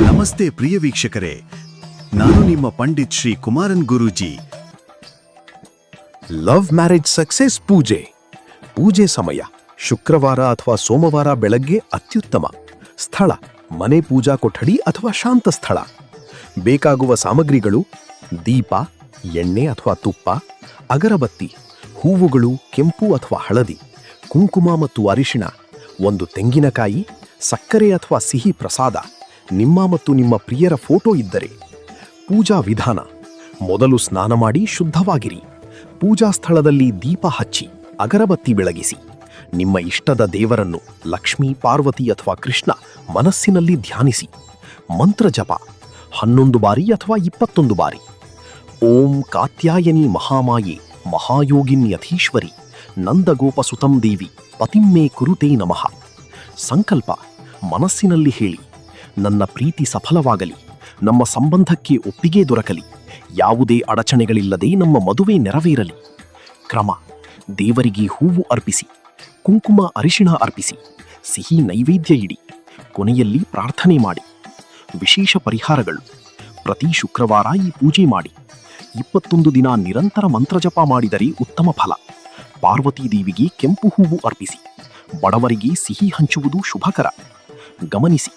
ನಮಸ್ತೆ ಪ್ರಿಯ ವೀಕ್ಷಕರೇ, ನಾನು ನಿಮ್ಮ Pandit Shri Kumaran Guruji. Love marriage success ಪೂಜೆ ಸಮಯ ಶುಕ್ರವಾರ ಅಥವಾ ಸೋಮವಾರ ಬೆಳಗ್ಗೆ ಅತ್ಯುತ್ತಮ. ಸ್ಥಳ ಮನೆ ಪೂಜಾ ಕೊಠಡಿ ಅಥವಾ ಶಾಂತ ಸ್ಥಳ. ಬೇಕಾಗುವ ಸಾಮಗ್ರಿಗಳು: ದೀಪ, ಎಣ್ಣೆ ಅಥವಾ ತುಪ್ಪ, ಅಗರಬತ್ತಿ, ಹೂವುಗಳು ಕೆಂಪು ಅಥವಾ ಹಳದಿ, ಕುಂಕುಮ ಮತ್ತು ಅರಿಶಿಣ, ಒಂದು ತೆಂಗಿನಕಾಯಿ, ಸಕ್ಕರೆ ಅಥವಾ ಸಿಹಿ ಪ್ರಸಾದ, ನಿಮ್ಮ ಮತ್ತು ನಿಮ್ಮ ಪ್ರಿಯರ ಫೋಟೋ ಇದ್ದರೆ. ಪೂಜಾ ವಿಧಾನ: ಮೊದಲು ಸ್ನಾನ ಮಾಡಿ ಶುದ್ಧವಾಗಿರಿ. ಪೂಜಾ ಸ್ಥಳದಲ್ಲಿ ದೀಪ ಹಚ್ಚಿ ಅಗರಬತ್ತಿ ಬೆಳಗಿಸಿ. ನಿಮ್ಮ ಇಷ್ಟದ ದೇವರನ್ನು ಲಕ್ಷ್ಮೀ, ಪಾರ್ವತಿ ಅಥವಾ ಕೃಷ್ಣ ಮನಸ್ಸಿನಲ್ಲಿ ಧ್ಯಾನಿಸಿ. ಮಂತ್ರ ಜಪ 11 ಬಾರಿ ಅಥವಾ 21 ಬಾರಿ. ಓಂ ಕಾತ್ಯಾಯನಿ ಮಹಾಮಾಯೆ ಮಹಾಯೋಗಿನ್ಯಥೀಶ್ವರಿ ನಂದಗೋಪಸುತಂ ದೇವಿ ಪತಿಮ್ಮೆ ಕುರುತೇ ನಮಃ. ಸಂಕಲ್ಪ ಮನಸ್ಸಿನಲ್ಲಿ ಹೇಳಿ: ನನ್ನ ಪ್ರೀತಿ ಸಫಲವಾಗಲಿ, ನಮ್ಮ ಸಂಬಂಧಕ್ಕೆ ಒಪ್ಪಿಗೆ ದೊರಕಲಿ, ಯಾವುದೇ ಅಡಚಣೆಗಳಿಲ್ಲದೆ ನಮ್ಮ ಮದುವೆ ನೆರವೇರಲಿ. ಕ್ರಮ: ದೇವರಿಗೆ ಹೂವು ಅರ್ಪಿಸಿ, ಕುಂಕುಮ ಅರಿಶಿಣ ಅರ್ಪಿಸಿ, ಸಿಹಿ ನೈವೇದ್ಯ ಇಡಿ, ಕೊನೆಯಲ್ಲಿ ಪ್ರಾರ್ಥನೆ ಮಾಡಿ. ವಿಶೇಷ ಪರಿಹಾರಗಳು: ಪ್ರತಿ ಶುಕ್ರವಾರ ಈ ಪೂಜೆ ಮಾಡಿ. 21 ದಿನ ನಿರಂತರ ಮಂತ್ರಜಪ ಮಾಡಿದರೆ ಉತ್ತಮ ಫಲ. ಪಾರ್ವತೀ ದೇವಿಗೆ ಕೆಂಪು ಹೂವು ಅರ್ಪಿಸಿ. ಬಡವರಿಗೆ ಸಿಹಿ ಹಂಚುವುದು ಶುಭಕರ. ಗಮನಿಸಿ,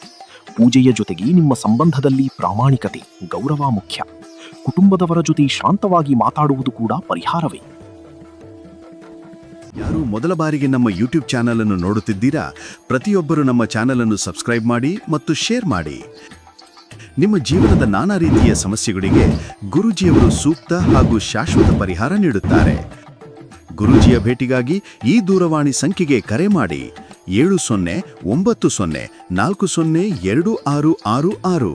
ಪೂಜೆಯ ಜೊತೆಗೆ ನಿಮ್ಮ ಸಂಬಂಧದಲ್ಲಿ ಪ್ರಾಮಾಣಿಕತೆ, ಗೌರವ ಮುಖ್ಯ. ಕುಟುಂಬದವರ ಜೊತೆ ಶಾಂತವಾಗಿ ಮಾತಾಡುವುದು ಕೂಡ ಪರಿಹಾರವೇ. ಯಾರು ಮೊದಲ ಬಾರಿಗೆ ನಮ್ಮ ಯೂಟ್ಯೂಬ್ ಚಾನಲ್ ಅನ್ನು ನೋಡುತ್ತಿದ್ದೀರಾ, ಪ್ರತಿಯೊಬ್ಬರು ನಮ್ಮ ಚಾನಲ್ ಅನ್ನು ಸಬ್ಸ್ಕ್ರೈಬ್ ಮಾಡಿ ಮತ್ತು ಶೇರ್ ಮಾಡಿ. ನಿಮ್ಮ ಜೀವನದ ನಾನಾ ರೀತಿಯ ಸಮಸ್ಯೆಗಳಿಗೆ ಗುರೂಜಿಯವರು ಸೂಕ್ತ ಹಾಗೂ ಶಾಶ್ವತ ಪರಿಹಾರ ನೀಡುತ್ತಾರೆ. ಗುರೂಜಿಯ ಭೇಟಿಗಾಗಿ ಈ ದೂರವಾಣಿ ಸಂಖ್ಯೆಗೆ ಕರೆ ಮಾಡಿ: 7090402666.